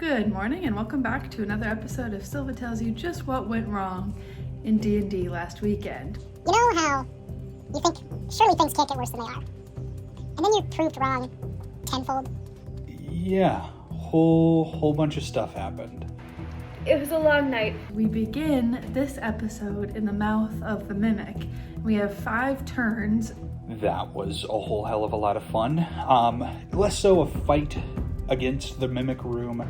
Good morning and welcome back to another episode of Silva Tells You Just What Went Wrong in D&D last weekend. You know how you think, surely things can't get worse than they are. And then you're proved wrong tenfold. Yeah, whole bunch of stuff happened. It was a long night. We begin this episode in the mouth of the Mimic. We have 5 turns. That was a whole hell of a lot of fun. Less so a fight against the Mimic Room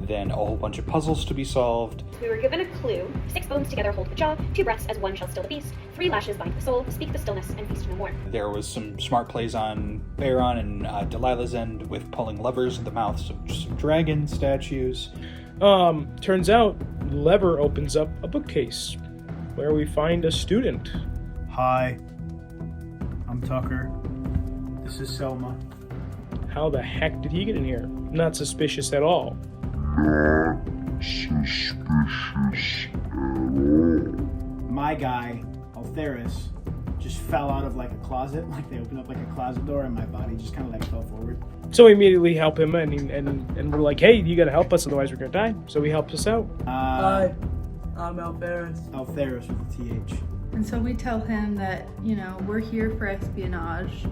than a whole bunch of puzzles to be solved. We were given a clue. 6 bones together hold the jaw, 2 breaths as one shall still the beast, 3 lashes bind the soul, speak the stillness, and feast no more. There was some smart plays on Baron and Delilah's end with pulling levers at the mouths of some dragon statues. Turns out, lever opens up a bookcase where we find a student. Hi, I'm Tucker. This is Selma. How the heck did he get in here? Not suspicious at all. My guy, Altheris, just fell out of like a closet. Like they opened up like a closet door and my body just kind of like fell forward. So we immediately help him and we're like, hey, you gotta help us, otherwise we're gonna die. So he helps us out. Hi, I'm Alferis. Altheris with a TH. And so we tell him that, we're here for espionage.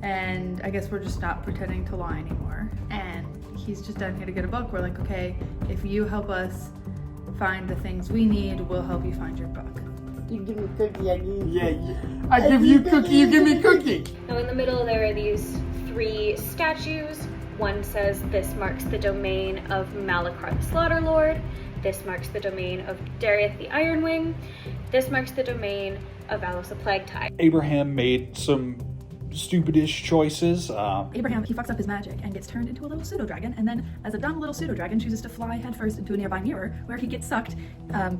And I guess we're just not pretending to lie anymore. And he's just down here to get a book. We're like, okay, if you help us find the things we need, we'll help you find your book. You give me cookie, I give you. Yeah. I give you cookie, you give me cookie. Now in the middle there are these 3 statues. One says, this marks the domain of Malachar the Slaughter Lord. This marks the domain of Darieth the Ironwing. This marks the domain of Valos the Plague Tide. Abraham made some stupidish choices. Abraham, he fucks up his magic and gets turned into a little pseudo-dragon, and then as a dumb little pseudo-dragon chooses to fly headfirst into a nearby mirror where he gets sucked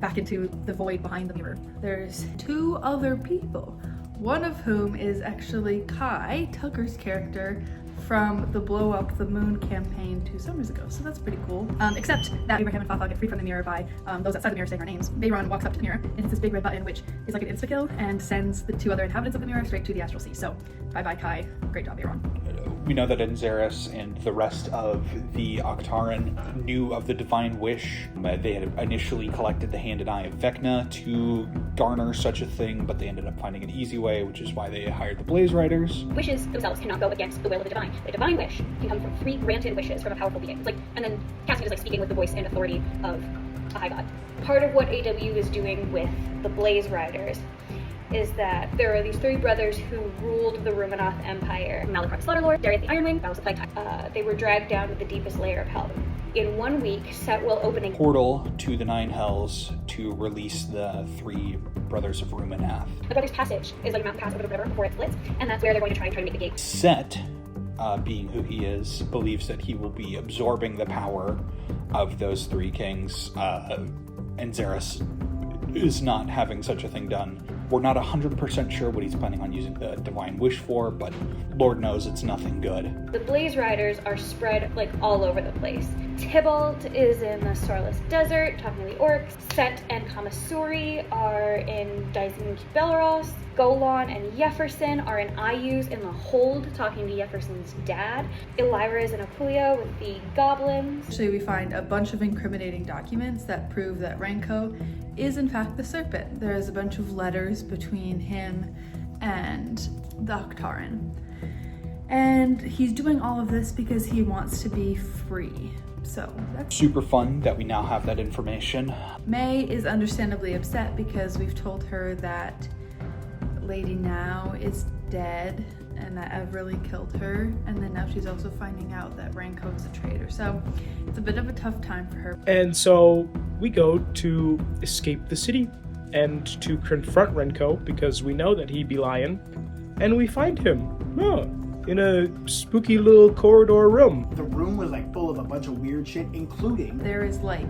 back into the void behind the mirror. There's 2 other people, one of whom is actually Kai, Tucker's character, from the Blow Up the Moon campaign 2 summers ago, so that's pretty cool. Except that Abraham and Fafa get freed from the mirror by those outside the mirror saying our names. Bayron walks up to the mirror and hits this big red button, which is like an insta-kill, and sends the 2 other inhabitants of the mirror straight to the astral sea. So, bye-bye Kai. Great job, Bayron. We know that Anzoras and the rest of the Octaran knew of the Divine Wish. They had initially collected the hand and eye of Vecna to garner such a thing, but they ended up finding an easy way, which is why they hired the Blaze Riders. Wishes themselves cannot go against the will of the divine. The divine wish can come from 3 granted wishes from a powerful being. It's and then casting is like speaking with the voice and authority of a high god. Part of what AW is doing with the Blaze Riders is that there are these 3 brothers who ruled the Rumanoth Empire: Malachar the Slaughter Lord, Darieth the Ironwing, Valos the Plague Tide. They were dragged down to the deepest layer of hell. In 1 week, Set will open a portal to the 9 Hells to release the 3 brothers of Rumanoth. The Brothers' Passage is like a mountain pass over the river before it splits, and that's where they're going to try and make the gate. Set, being who he is, believes that he will be absorbing the power of those 3 kings. Anzoras is not having such a thing done. We're not 100% sure what he's planning on using the Divine Wish for, but Lord knows it's nothing good. The Blaze Riders are spread all over the place. Tybalt is in the Sorless Desert, talking to the orcs. Set and Kamasuri are in Dyson Belleros. Golan and Jefferson are in Ayus in the Hold, talking to Jefferson's dad. Elira is in Apulia with the goblins. Actually, we find a bunch of incriminating documents that prove that Renko is in fact the Serpent. There is a bunch of letters between him and the Octaran. And he's doing all of this because he wants to be free. So that's super fun that we now have that information. May is understandably upset because we've told her that Lady Now is dead and that Ev really killed her, and then now she's also finding out that Renko is a traitor. So it's a bit of a tough time for her. And so we go to escape the city and to confront Renko because we know that he'd be lying, and we find him in a spooky little corridor room. The room was full of a bunch of weird shit, including there is a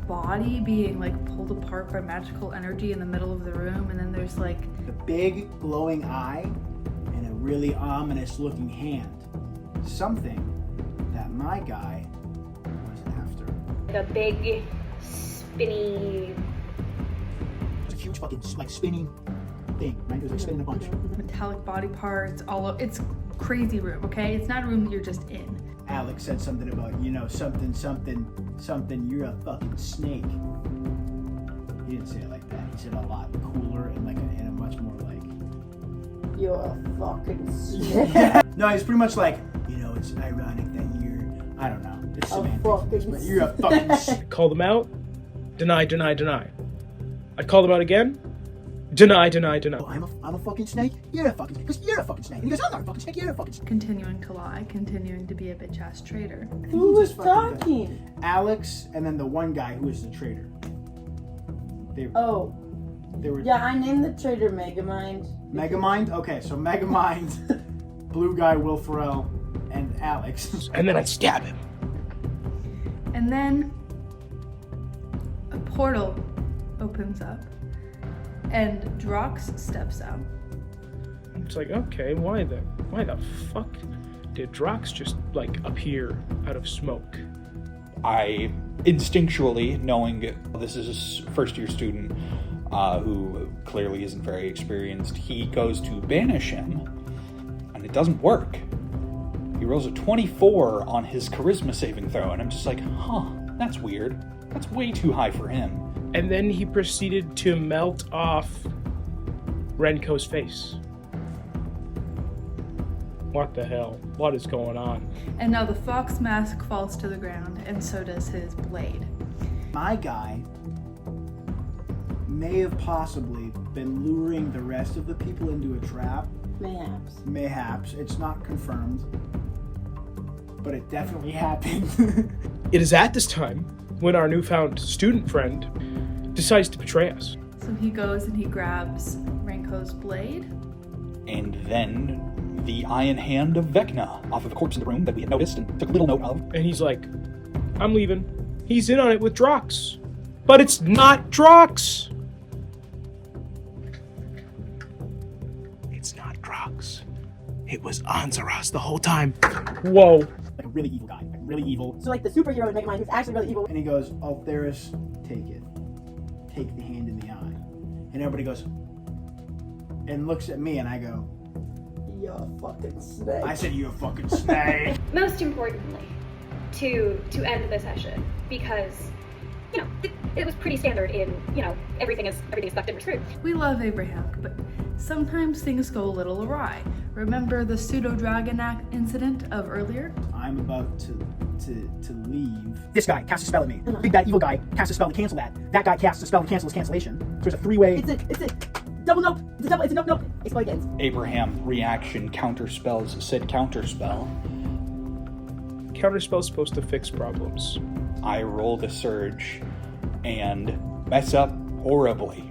body being pulled apart by magical energy in the middle of the room, and then there's a big glowing eye and a really ominous looking hand. Something that my guy was after. A big spinny, It's a huge fucking spinning thing, right? It was spinning a bunch. metallic body parts all over. It's crazy room, okay? It's not a room that you're just in. Alex said something about, something, you're a fucking snake. He didn't say it like that. He said a lot cooler and in a much more like... You're a fucking snake. No, it's pretty much like, it's ironic that you're, I don't know. It's semantics. But you're a fucking snake. Call them out. Deny, deny, deny. I'd call them out again. Deny, deny, deny. Oh, I'm a fucking snake? You're a fucking snake. Because you're a fucking snake. And he goes, I'm not a fucking snake. You're a fucking snake. Continuing to lie, continuing to be a bitch-ass traitor. Who was talking? Alex, and then the one guy who was the traitor. They were. Yeah, I named the traitor Megamind. Megamind? Okay, so Megamind, Blue Guy, Will Ferrell, and Alex. And then I'd stab him. And then a portal opens up and Drox steps out. It's like, okay, why the fuck did Drox just appear out of smoke? I instinctually, knowing this is a first-year student who clearly isn't very experienced, he goes to banish him, and it doesn't work. He rolls a 24 on his charisma saving throw, and I'm just like, that's weird. That's way too high for him. And then he proceeded to melt off Renko's face. What the hell? What is going on? And now the fox mask falls to the ground, and so does his blade. My guy may have possibly been luring the rest of the people into a trap. Mayhaps. It's not confirmed. But it definitely happened. It is at this time when our newfound student friend decides to betray us. So he goes and he grabs Renko's blade. And then the iron hand of Vecna off of the corpse in the room that we had noticed and took little note of. And he's like, I'm leaving. He's in on it with Drox. But it's not Drox! It's not Drox. It was Anzoras the whole time. Whoa. Like a really evil guy. Really evil. So the superhero in Megamind who's actually really evil. And he goes, Theris, take it. Take the hand in the eye. And everybody goes, and looks at me, and I go, You're a fucking snake. I said, you're a fucking snake. Most importantly, to end the session, because it was pretty standard in everything is sucked in or screwed. We love Abraham, but sometimes things go a little awry. Remember the pseudo-dragon incident of earlier? I'm about to leave. This guy casts a spell at me. Big bad evil guy casts a spell to cancel that. That guy casts a spell to cancel his cancellation. So there's a three-way. It's a double nope. It's a nope nope. Explain again. Abraham reaction counterspells said counterspell. Counterspell's supposed to fix problems. I rolled a surge and mess up horribly.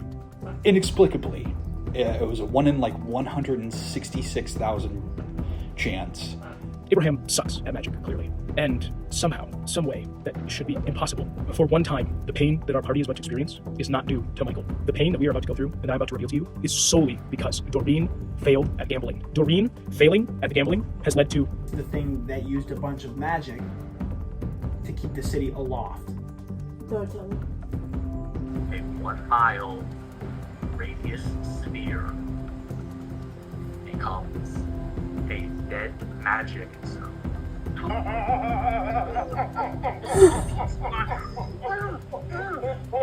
Inexplicably. It was a 1 in 166,000 chance. Abraham sucks at magic, clearly. And somehow, some way, that should be impossible. For one time, the pain that our party is about to experience is not due to Michael. The pain that we are about to go through, and I'm about to reveal to you, is solely because Doreen failed at gambling. Doreen failing at the gambling has led to the thing that used a bunch of magic to keep the city aloft. Don't tell me. A 1 mile radius sphere becomes a dead magic zone.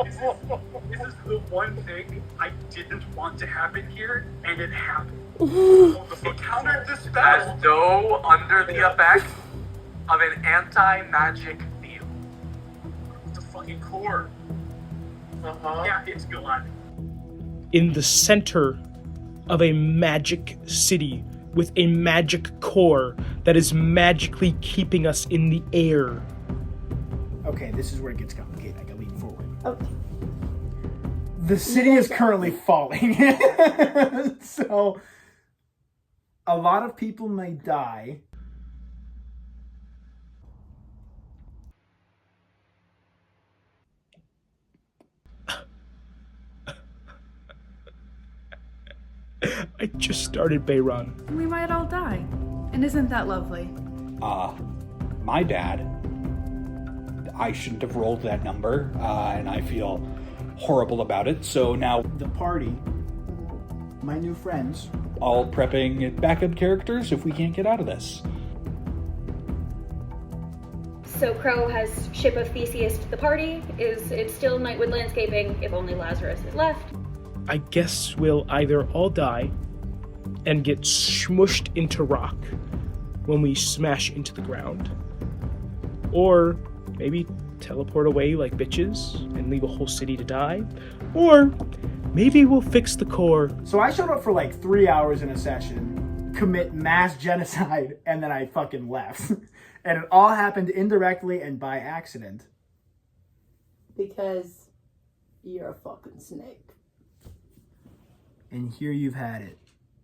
This is the one thing I didn't want to happen here, and it happened. It countered the spell. As though under the effect of an anti-magic field. It's a fucking core. Yeah, it's gone. in the center of a magic city with a magic core that is magically keeping us in the air. Okay, this is where it gets complicated. I gotta lean forward. Okay. The city is currently falling. So, a lot of people may die. I just started Bayron. We might all die. And isn't that lovely? My dad, I shouldn't have rolled that number, and I feel horrible about it. So now The party, my new friends, all prepping backup characters if we can't get out of this. So Crow has ship of Theseus the party. It's still Nightwood Landscaping, if only Lazarus is left. I guess we'll either all die and get smushed into rock when we smash into the ground, or maybe teleport away like bitches and leave a whole city to die, or maybe we'll fix the core. So I showed up for like 3 hours in a session, commit mass genocide, and then I fucking left. And it all happened indirectly and by accident. Because you're a fucking snake. And here you've had it.